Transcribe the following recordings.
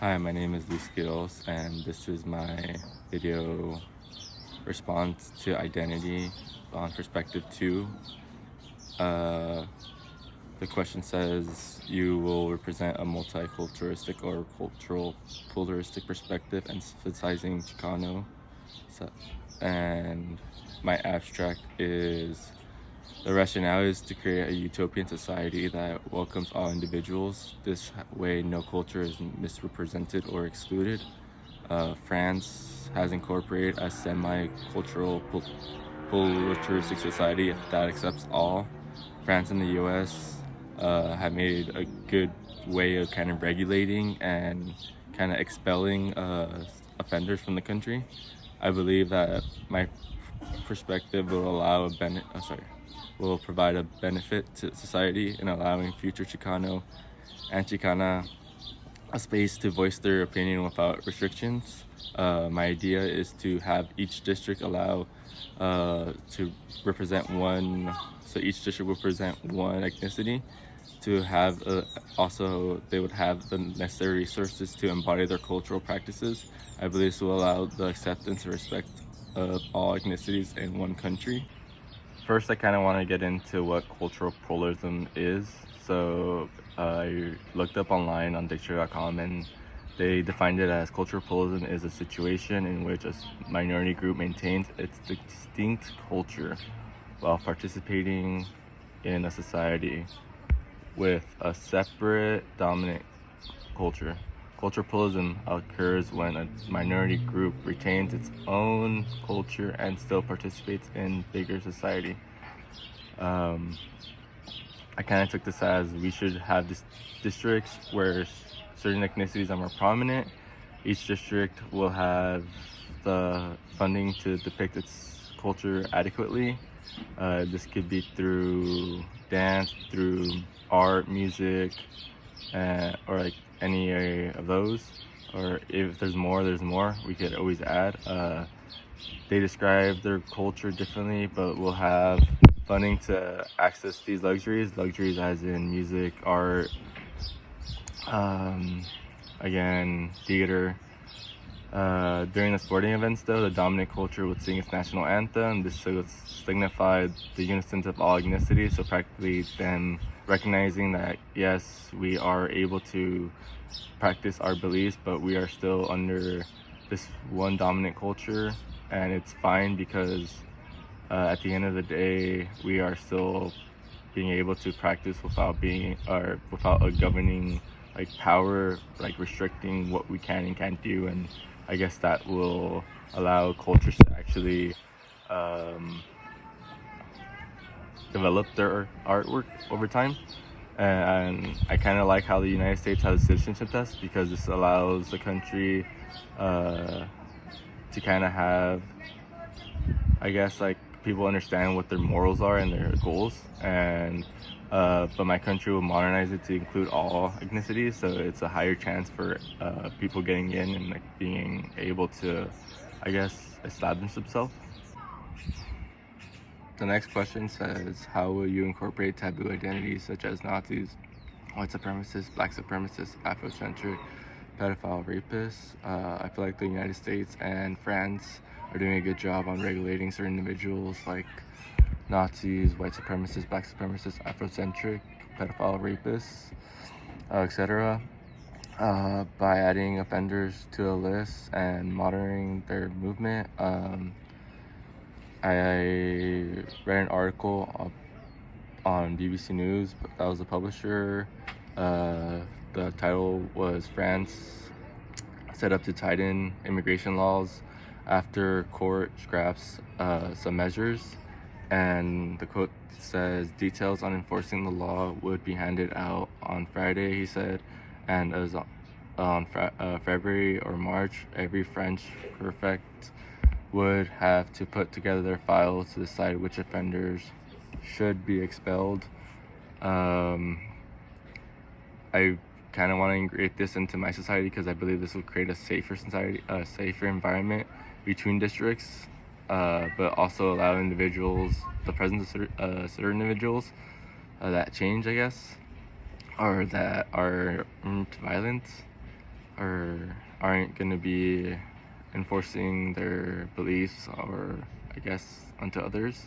Hi, my name is Luis Gills, and this is my video response to identity on perspective 2. Uh, the question says, you will represent a multiculturalistic or cultural pluralistic perspective emphasizing Chicano. So, and my abstract is, the rationale is to create a utopian society that welcomes all individuals. This way, no culture is misrepresented or excluded. France has incorporated a semi-cultural pluralistic society that accepts all. France and the U.S. Have made a good way of kind of regulating and kind of expelling offenders from the country. I believe that my perspective will will provide a benefit to society in allowing future Chicano and Chicana a space to voice their opinion without restrictions. My idea is to have each district allow to represent one, so each district will represent one ethnicity. To have also, they would have the necessary resources to embody their cultural practices. I believe this will allow the acceptance and respect of all ethnicities in one country. First, I kind of want to get into what cultural pluralism is. So I looked up online on dictionary.com, and they defined it as cultural pluralism is a situation in which a minority group maintains its distinct culture while participating in a society with a separate dominant culture. Cultural pluralism occurs when a minority group retains its own culture and still participates in bigger society. I kind of took this as we should have districts where certain ethnicities are more prominent. Each district will have the funding to depict its culture adequately. This could be through dance, through art, music, or like any of those. Or if there's more, we could always add. They describe their culture differently, but will have funding to access these luxuries as in music, art, again, theater. During the sporting events, though, the dominant culture would sing its national anthem. This signified the unison of all ethnicities, so practically them recognizing that, yes, we are able to practice our beliefs, but we are still under this one dominant culture, and it's fine because at the end of the day, we are still being able to practice without a governing like power, like restricting what we can and can't do. And I guess that will allow cultures to actually develop their artwork over time. And I kind of like how the United States has a citizenship test, because this allows the country to kind of have, I guess, like people understand what their morals are and their goals. And but my country will modernize it to include all ethnicities, so it's a higher chance for people getting in and like being able to, I guess, establish themselves. The next question says, how will you incorporate taboo identities such as Nazis, white supremacists, black supremacists, Afrocentric, pedophile, rapists? I feel like the United States and France are doing a good job on regulating certain individuals like Nazis, white supremacists, black supremacists, Afrocentric, pedophile, rapists, etc. By adding offenders to a list and monitoring their movement. I read an article on BBC News. That was the publisher. The title was, France set up to tighten immigration laws after court scraps some measures. And the quote says, details on enforcing the law would be handed out on Friday, he said. And as on February or March, every French prefect would have to put together their files to decide which offenders should be expelled. I kind of want to integrate this into my society because I believe this will create a safer society, a safer environment between districts, but also allow individuals, the presence of certain individuals that change, I guess, or that are violent. or aren't going to be enforcing their beliefs or I guess onto others.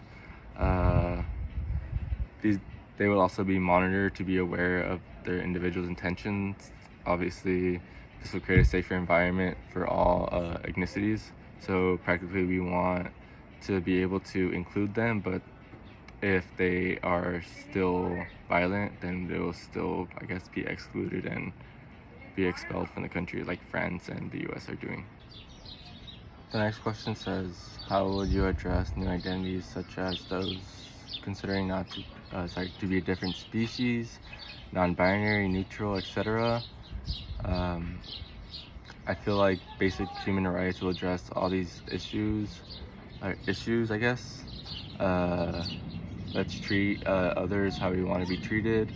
Uh, these they will also be monitored to be aware of their individual's intentions. Obviously, this will create a safer environment for all ethnicities. So practically, we want to be able to include them, but if they are still violent, then they will still, I guess, be excluded and be expelled from the country, like France and the U.S. are doing. The next question says, how would you address new identities such as those considering not to be a different species, non-binary, neutral, etc.? I feel like basic human rights will address all these issues, I guess. Let's treat others how we want to be treated.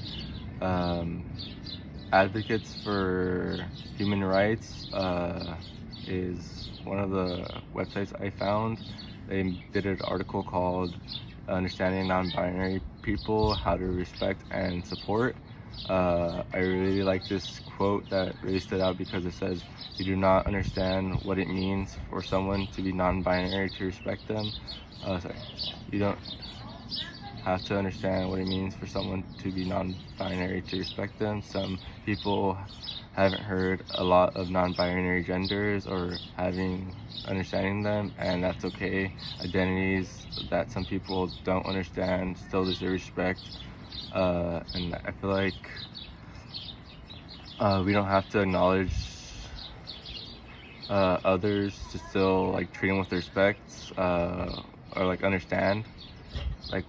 Advocates for human rights is one of the websites I found. They did an article called Understanding Non-Binary People, How to Respect and Support. I really like this quote that really stood out because it says, you do not understand what it means for someone to be non-binary to respect them. You don't have to understand what it means for someone to be non-binary to respect them. Some people haven't heard a lot of non-binary genders or understanding them, and that's okay. Identities that some people don't understand still deserve respect, and I feel like we don't have to acknowledge others to still like treat them with respect or like understand, like,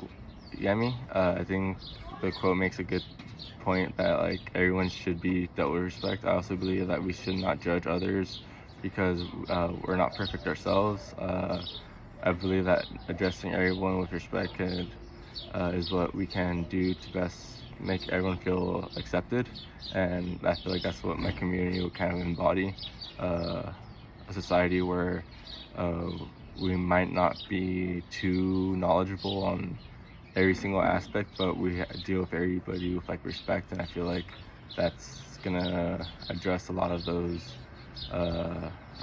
you get me? I think the quote makes a good point that like everyone should be dealt with respect. I also believe that we should not judge others because we're not perfect ourselves. I believe that addressing everyone with respect is what we can do to best make everyone feel accepted, and I feel like that's what my community would kind of embody, a society where we might not be too knowledgeable on every single aspect, but we deal with everybody with like respect, and I feel like that's gonna address a lot of those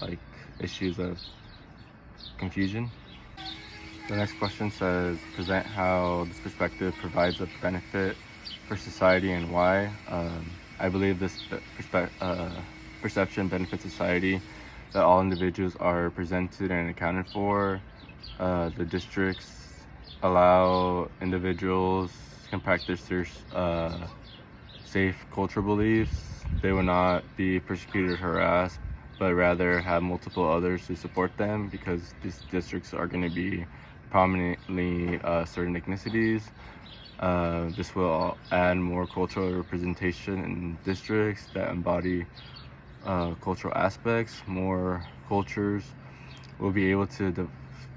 like issues of confusion. The next question says, present how this perspective provides a benefit for society and why. I believe this perception benefits society, that all individuals are presented and accounted for. The districts allow individuals can practice their safe cultural beliefs. They will not be persecuted or harassed, but rather have multiple others to support them because these districts are going to be prominently certain ethnicities. This will add more cultural representation in districts that embody cultural aspects. More cultures will be able to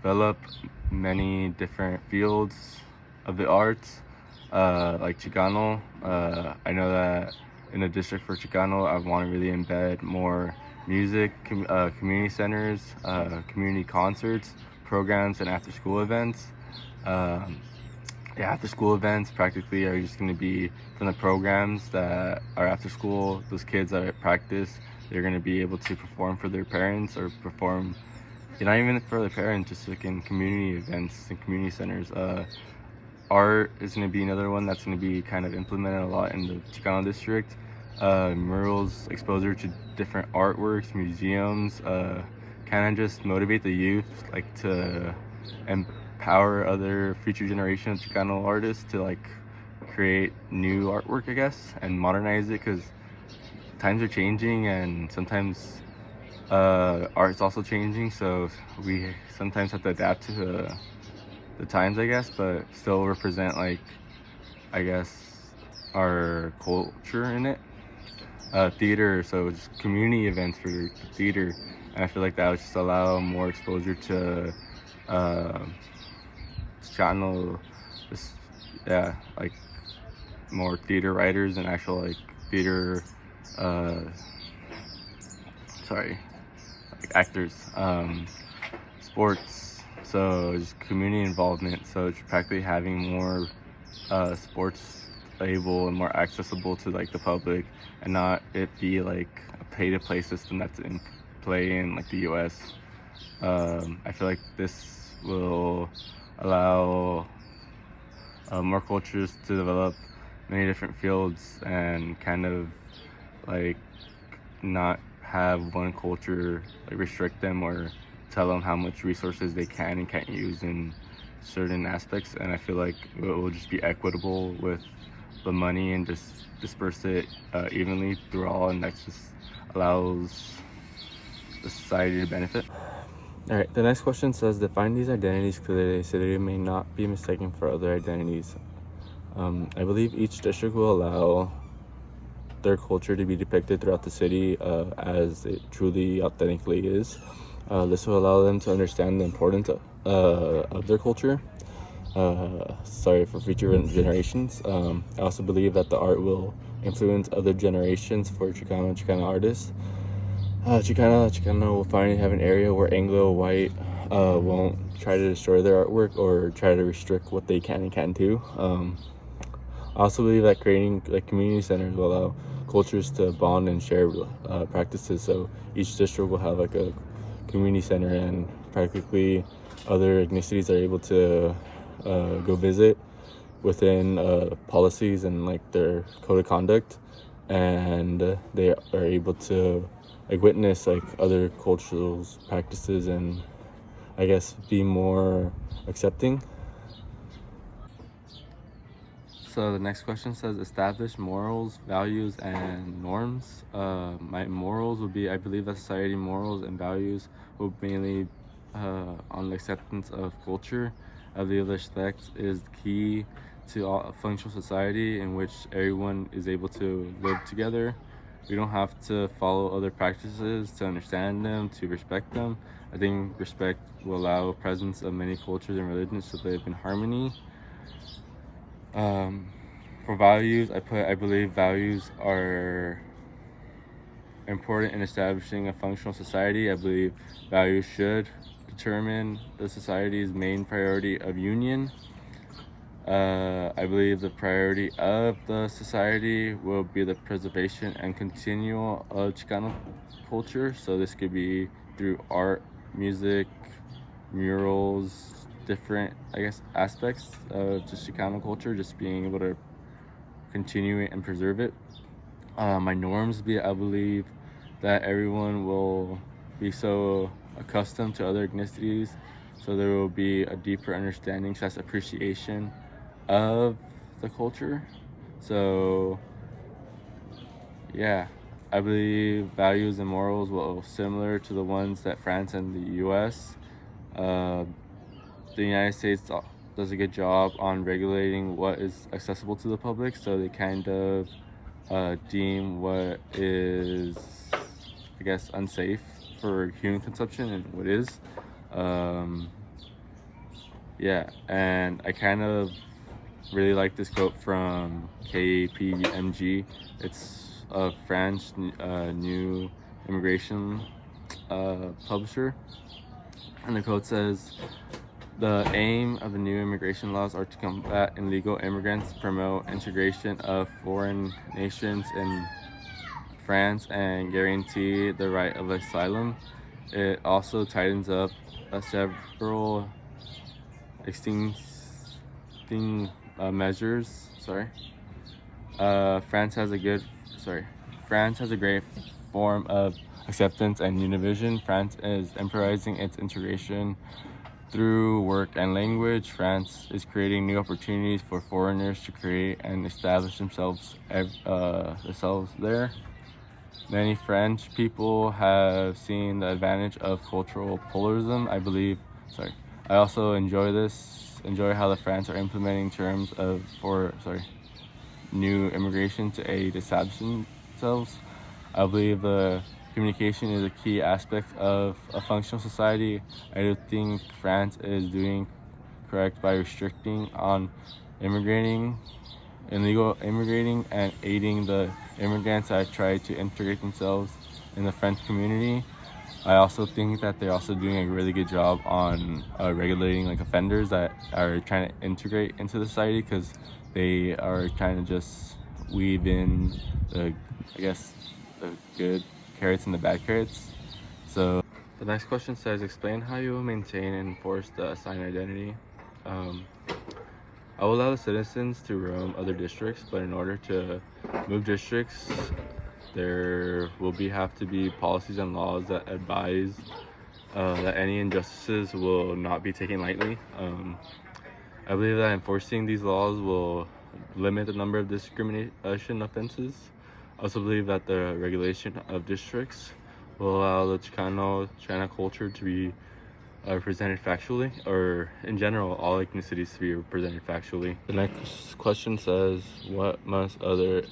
develop many different fields of the arts, like Chicano. I know that in a district for Chicano, I want to really embed more music, community centers, community concerts, programs, and after-school events. After-school events practically are just going to be from the programs that are after school. Those kids that are at practice, they're going to be able to perform for their parents or perform, not even for their parents, just like in community events and community centers. Art is going to be another one that's going to be kind of implemented a lot in the Chicano district. Murals, exposure to different artworks, museums, kind of just motivate the youth, like to empower other future generation of Chicano artists to like create new artwork, I guess, and modernize it, because times are changing and sometimes art's also changing, so we sometimes have to adapt to the times, I guess, but still represent, like, I guess, our culture in it. Theater, so just community events for theater, and I feel like that would just allow more exposure to Chicano, like more theater writers and actual like theater like actors. Sports, so just community involvement, so it's practically having more sports able and more accessible to like the public, and not it be like a pay-to-play system that's in play in like the U.S. I feel like this will allow more cultures to develop many different fields and kind of like not have one culture like restrict them or tell them how much resources they can and can't use in certain aspects. And I feel like it will just be equitable with the money and just disperse it evenly through all, and that just allows the society to benefit. All right, the next question says, define these identities clearly so they may not be mistaken for other identities. I believe each district will allow their culture to be depicted throughout the city as it truly authentically is. This will allow them to understand the importance of their culture for future generations. I also believe that the art will influence other generations for Chicano artists. Chicano will finally have an area where Anglo white won't try to destroy their artwork or try to restrict what they can and can't do. I also believe that creating like community centers will allow cultures to bond and share practices. So each district will have like a community center, and practically other ethnicities are able to go visit within policies and like their code of conduct, and they are able to like witness like other cultural practices and I guess be more accepting. So the next question says, establish morals, values, and norms. My morals would be, I believe that society morals and values will mainly on the acceptance of culture. I believe respect is key to a functional society in which everyone is able to live together. We don't have to follow other practices to understand them, to respect them. I think respect will allow a presence of many cultures and religions to live in harmony. For values, I believe values are important in establishing a functional society. I believe values should determine the society's main priority of union. I believe the priority of the society will be the preservation and continual of Chicano culture. So this could be through art, music, murals, different, I guess, aspects of just Chicano culture, just being able to continue it and preserve it. My norms be, I believe that everyone will be so accustomed to other ethnicities, so there will be a deeper understanding / appreciation of the culture. So yeah, I believe values and morals will similar to the ones that France and the US. The United States does a good job on regulating what is accessible to the public, so they kind of deem what is, I guess, unsafe for human consumption and what is. Yeah, and I kind of really like this quote from KPMG. It's a French new immigration publisher, and the quote says, "The aim of the new immigration laws are to combat illegal immigrants, promote integration of foreign nations in France, and guarantee the right of asylum. It also tightens up several existing measures." France has a great form of acceptance and univision. France is emphasizing its integration through work and language. France is creating new opportunities for foreigners to create and establish themselves there. Many French people have seen the advantage of cultural pluralism. I also enjoy how the France are implementing terms for new immigration to aid establishing themselves. I believe the communication is a key aspect of a functional society. I do think France is doing correct by restricting on illegal immigrating, and aiding the immigrants that try to integrate themselves in the French community. I also think that they're also doing a really good job on regulating like offenders that are trying to integrate into the society, because they are trying to just weave in the good carrots and the bad carrots. So the next question says, explain how you will maintain and enforce the assigned identity. I will allow the citizens to roam other districts, but in order to move districts, there will have to be policies and laws that advise that any injustices will not be taken lightly. I believe that enforcing these laws will limit the number of discrimination offenses. I also believe that the regulation of districts will allow the China culture to be presented factually, or in general, all ethnicities to be represented factually. The next question says, what must other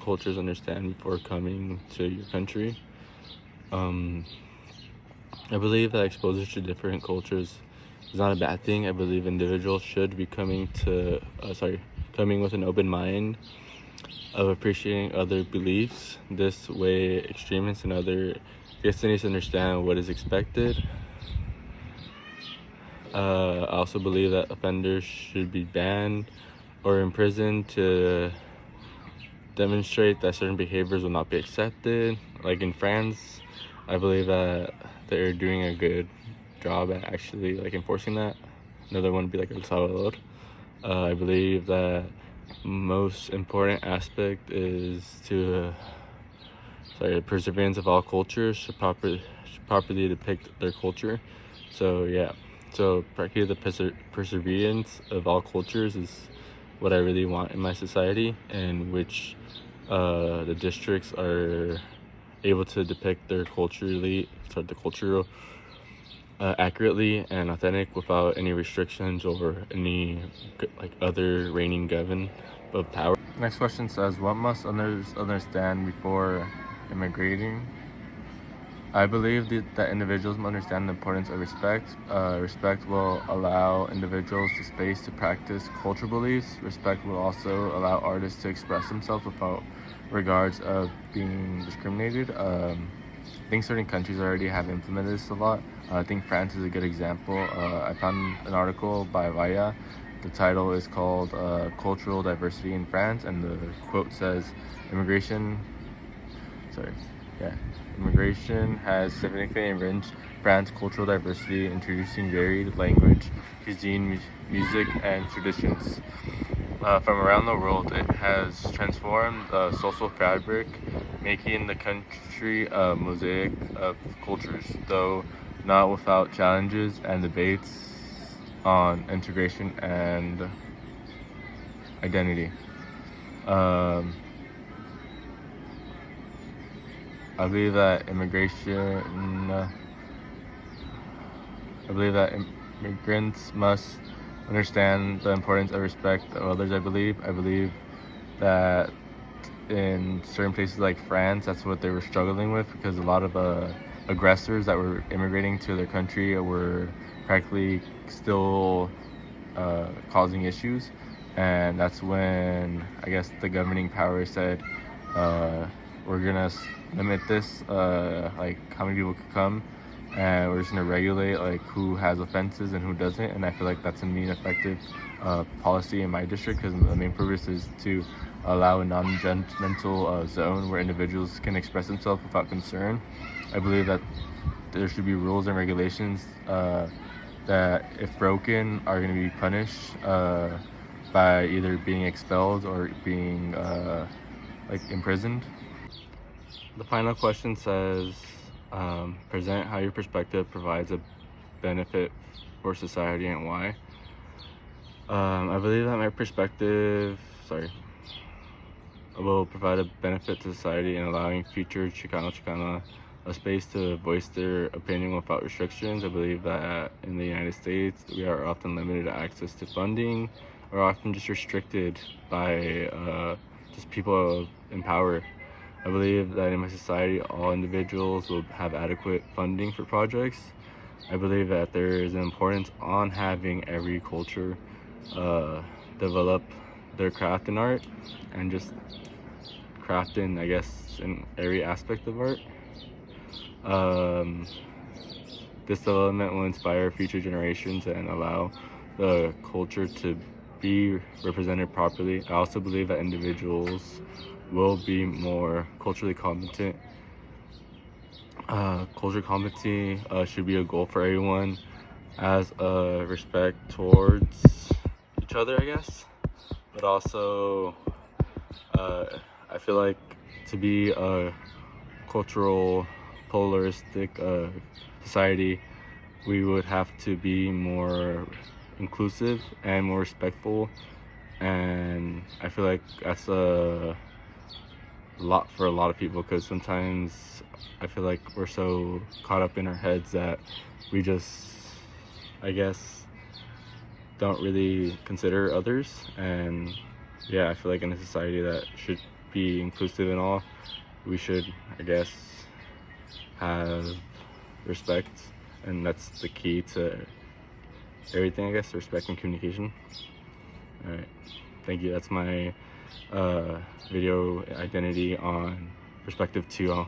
cultures understand before coming to your country? I believe that exposure to different cultures is not a bad thing. I believe individuals should be coming with an open mind of appreciating other beliefs. This way, extremists and other ethnicities understand what is expected. I also believe that offenders should be banned or imprisoned to demonstrate that certain behaviors will not be accepted. Like in France, I believe that they're doing a good job at actually enforcing that. Another one would be like El Salvador. I believe that most important aspect is to perseverance of all cultures should properly depict their culture. So yeah, so practically the perseverance of all cultures is what I really want in my society, and which the districts are able to depict their cultural accurately and authentic without any restrictions or any other reigning government of power. Next question says, what must others understand before immigrating? I believe that individuals must understand the importance of respect. Respect will allow individuals the space to practice cultural beliefs. Respect will also allow artists to express themselves without regards of being discriminated. I think certain countries already have implemented this a lot. I think France is a good example. I found an article by Vaya. The title is called Cultural Diversity in France, and the quote says, Immigration has significantly enriched France's cultural diversity, introducing varied language, cuisine, music, and traditions. From around the world, it has transformed the social fabric, making the country a mosaic of cultures, though not without challenges and debates on integration and identity. I believe that immigrants must understand the importance of respect of others. I believe that in certain places like France, that's what they were struggling with, because a lot of aggressors that were immigrating to their country were practically still causing issues, and that's when I guess the governing power said, we're gonna limit this, how many people could come, and we're just gonna regulate who has offenses and who doesn't. And I feel like that's a mean, effective policy in my district, because the main purpose is to allow a non-judgmental zone where individuals can express themselves without concern. I believe that there should be rules and regulations that, if broken, are going to be punished by either being expelled or being imprisoned. The final question says, present how your perspective provides a benefit for society and why. I believe that my perspective will provide a benefit to society in allowing future Chicano a space to voice their opinion without restrictions. I believe that in the United States, we are often limited to access to funding, or often just restricted by just people in power. I believe that in my society, all individuals will have adequate funding for projects. I believe that there is an importance on having every culture develop their craft in art, and just craft in every aspect of art. This development will inspire future generations and allow the culture to be represented properly. I also believe that individuals will be more culturally competent Culture competency should be a goal for everyone as respect towards each other, I guess. But also, I feel like to be a cultural polaristic society, we would have to be more inclusive and more respectful, and I feel like that's a lot for a lot of people, because sometimes I feel like we're so caught up in our heads that we just, I guess, don't really consider others. And yeah, I feel like in a society that should be inclusive and all, we should, I guess, have respect, and that's the key to everything, I guess, respect and communication. All right, thank you. That's my video identity on perspective 2.